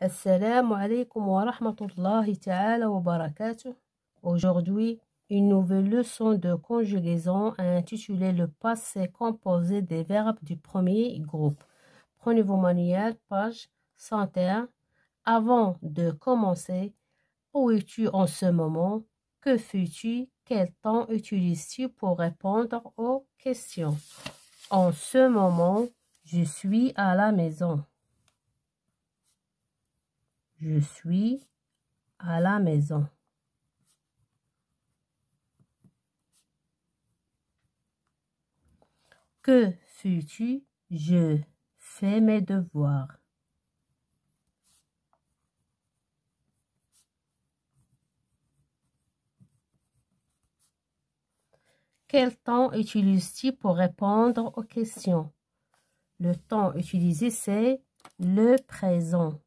Assalamu alaikum wa rahmatullahi ta'ala wa barakatuh. Aujourd'hui, une nouvelle leçon de conjugaison intitulée le passé composé des verbes du premier groupe. Prenez vos manuels, page 101. Avant de commencer, où es-tu en ce moment? Que fais-tu? Quel temps utilises-tu pour répondre aux questions? En ce moment, je suis à la maison. Je suis à la maison. Que fais-tu? Je fais mes devoirs. Quel temps utilises-tu pour répondre aux questions? Le temps utilisé, c'est le présent.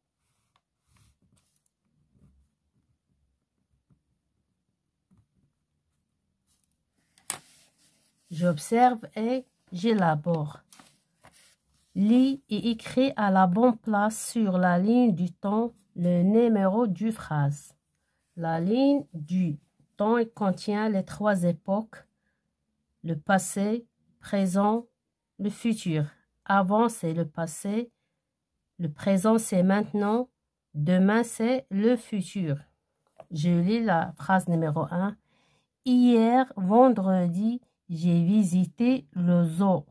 J'observe et j'élabore. Lis et écris à la bonne place sur la ligne du temps le numéro du phrase. La ligne du temps contient les trois époques, le passé, présent, le futur. Avant, c'est le passé, le présent, c'est maintenant, demain, c'est le futur. Je lis la phrase numéro 1. Hier, vendredi, j'ai visité le zoo.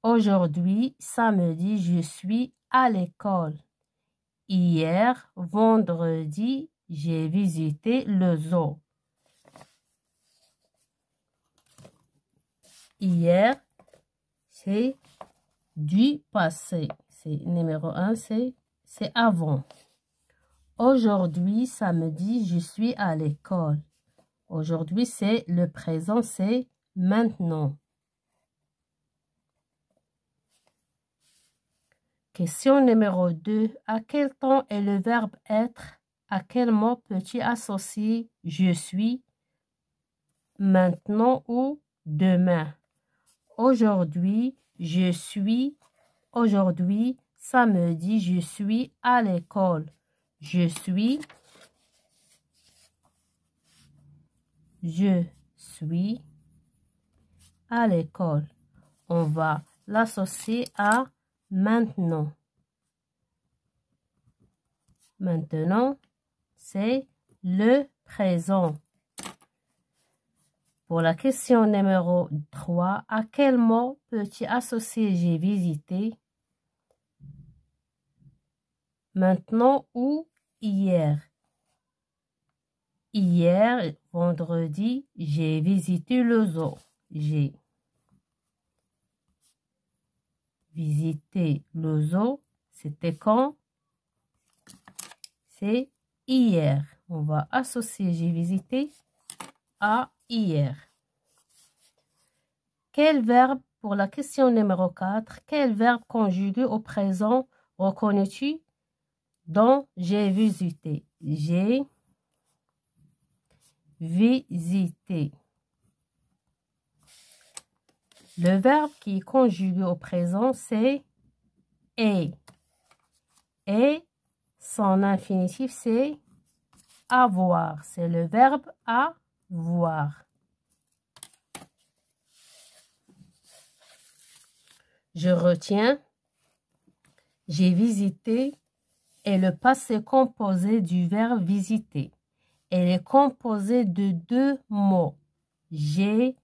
Aujourd'hui, samedi, je suis à l'école. Hier, vendredi, j'ai visité le zoo. Hier, c'est du passé. C'est numéro 1, c'est avant. Aujourd'hui, samedi, je suis à l'école. Aujourd'hui, c'est le présent, c'est maintenant. Question numéro 2. À quel temps est le verbe être? À quel mot peux-tu associer je suis, maintenant ou demain? Aujourd'hui, je suis. Aujourd'hui, samedi, je suis à l'école. Je suis. Je suis à l'école. On va l'associer à maintenant. Maintenant, c'est le présent. Pour la question numéro 3, à quel mot peux-tu associer j'ai visité? Maintenant ou hier? Hier, vendredi, j'ai visité le zoo. J'ai visité le zoo. C'était quand? C'est hier. On va associer j'ai visité à hier. Quel verbe, pour la question numéro 4, quel verbe conjugué au présent reconnais-tu dans j'ai visité? J'ai visité. Le verbe qui est conjugué au présent, c'est est. Et son infinitif, c'est avoir. C'est le verbe avoir. Je retiens. J'ai visité est le passé composé du verbe visiter. Elle est composée de deux mots. J'ai,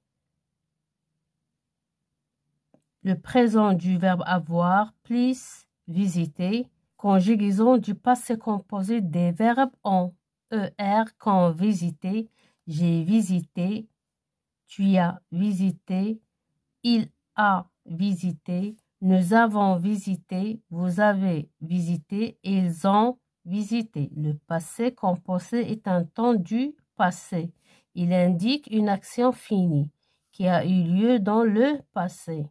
le présent du verbe avoir, plus visiter. Conjugaison du passé composé des verbes en ER quand visiter. J'ai visité. Tu as visité. Il a visité. Nous avons visité. Vous avez visité. Ils ont visité. Le passé composé est un temps du passé. Il indique une action finie qui a eu lieu dans le passé.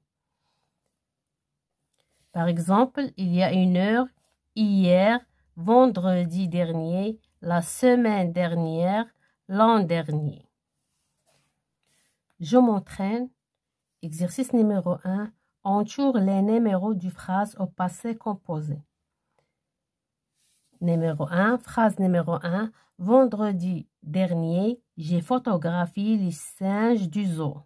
Par exemple, il y a une heure, hier, vendredi dernier, la semaine dernière, l'an dernier. Je m'entraîne. Exercice numéro 1. Entoure les numéros du phrase au passé composé. Numéro 1, phrase numéro 1. Vendredi dernier, j'ai photographié les singes du zoo.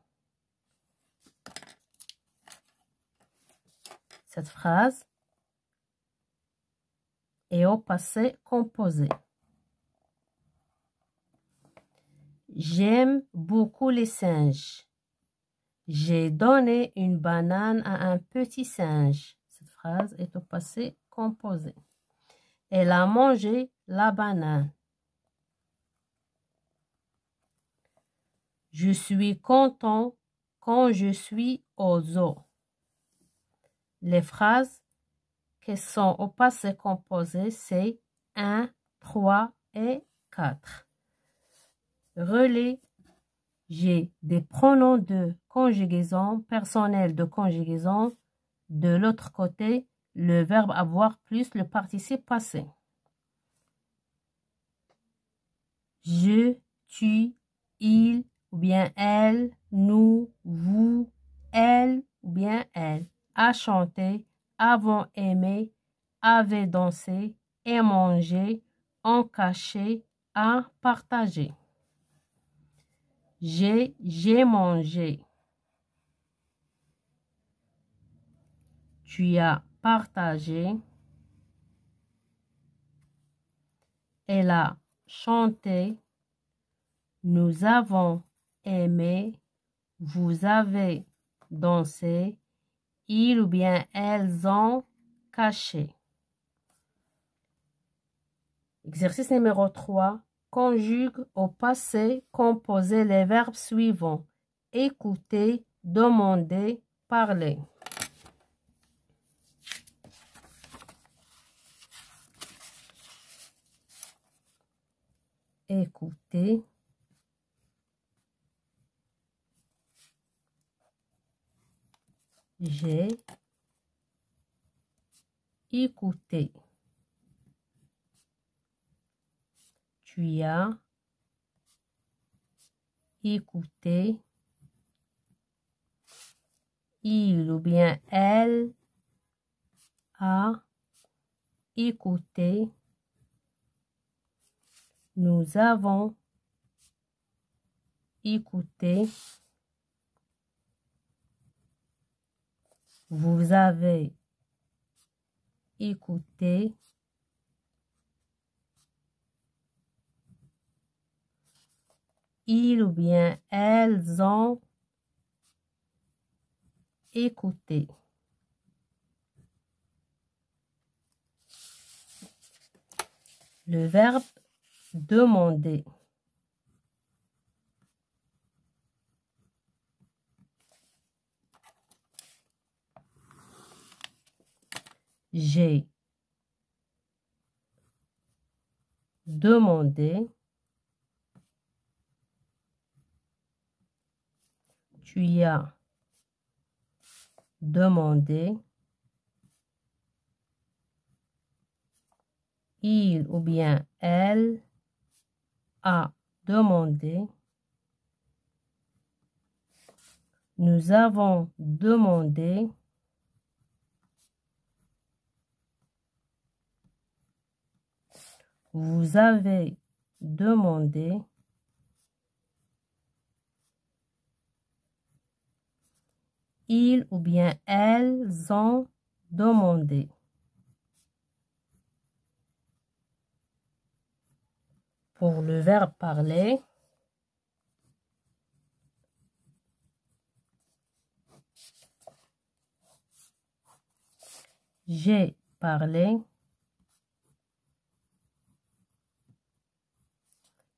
Cette phrase est au passé composé. J'aime beaucoup les singes. J'ai donné une banane à un petit singe. Cette phrase est au passé composé. Elle a mangé la banane. Je suis content quand je suis au zoo. Les phrases qui sont au passé composé, c'est 1, 3 et 4. Relais, j'ai des pronoms de conjugaison, personnel de conjugaison. De l'autre côté, le verbe avoir plus le participe passé. Je, tu, il, ou bien elle, nous, vous, elle, ou bien elle. A chanté, avons aimé, avait dansé, et mangé, ont caché, a partagé. J'ai mangé. Tu as partagé. Elle a chanté. Nous avons aimé. Vous avez dansé. Ils ou bien elles ont caché. Exercice numéro 3. Conjugue au passé composé les verbes suivants. Écouter, demander, parler. Écouter. J'ai écouté. Tu as écouté. Il ou bien elle a écouté. Nous avons écouté. Vous avez écouté. Ils ou bien elles ont écouté. Le verbe demander. J'ai demandé. Tu as demandé. Il ou bien elle a demandé. Nous avons demandé. Vous avez demandé. Ils ou bien elles ont demandé. Pour le verbe parler, j'ai parlé.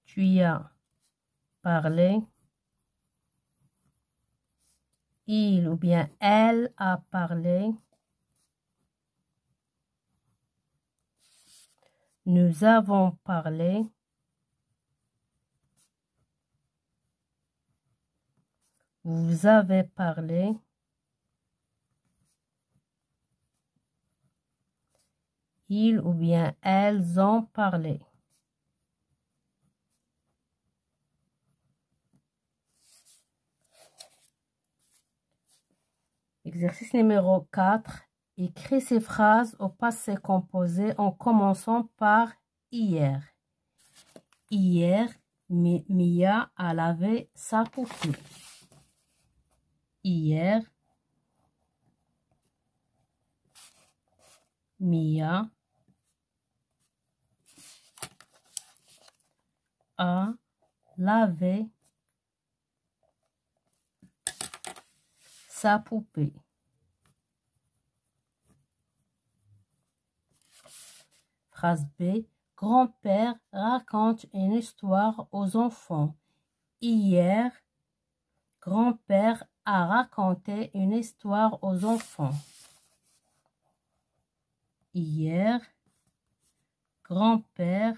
Tu as parlé. Il ou bien elle a parlé. Nous avons parlé. Vous avez parlé. Ils ou bien elles ont parlé. Exercice numéro 4. Écris ces phrases au passé composé en commençant par hier. Hier, Mia a lavé sa poupée. Hier, Mia a lavé sa poupée. Phrase B. Grand-père raconte une histoire aux enfants. Hier, grand-père a raconté une histoire aux enfants. Hier, grand-père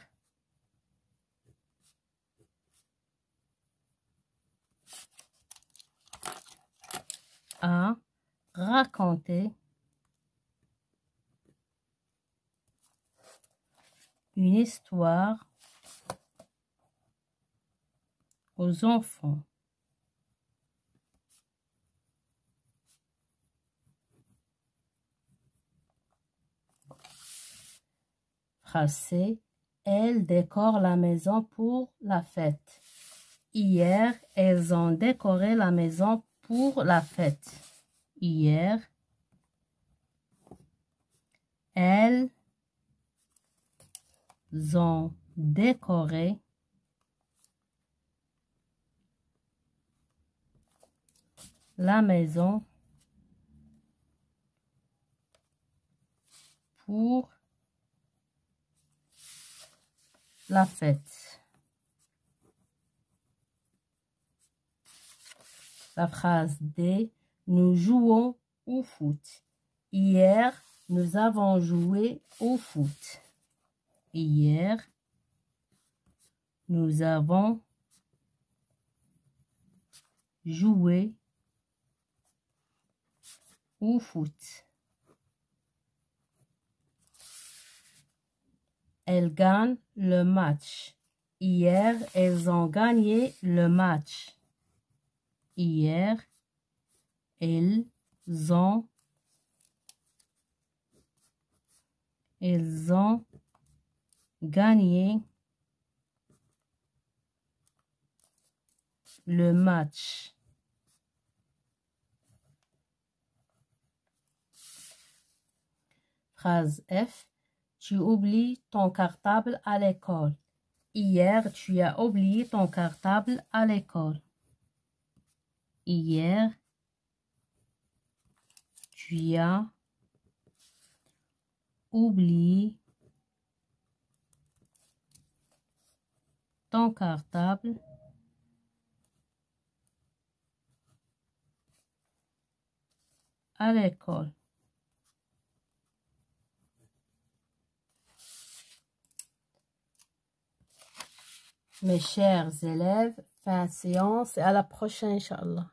a raconté une histoire aux enfants. Phrase C. Elles décorent la maison pour la fête. Hier, elles ont décoré la maison pour la fête. Hier, elles ont décoré la maison pour la fête. La phrase D. Nous jouons au foot. Hier, nous avons joué au foot. Hier, nous avons joué au foot. Elles gagnent le match. Hier, elles ont gagné le match. Hier, elles ont gagné le match. Phrase F. Tu oublies ton cartable à l'école. Hier, tu as oublié ton cartable à l'école. Hier, tu as oublié ton cartable à l'école. Mes chers élèves, fin séance et à la prochaine, Inch'Allah.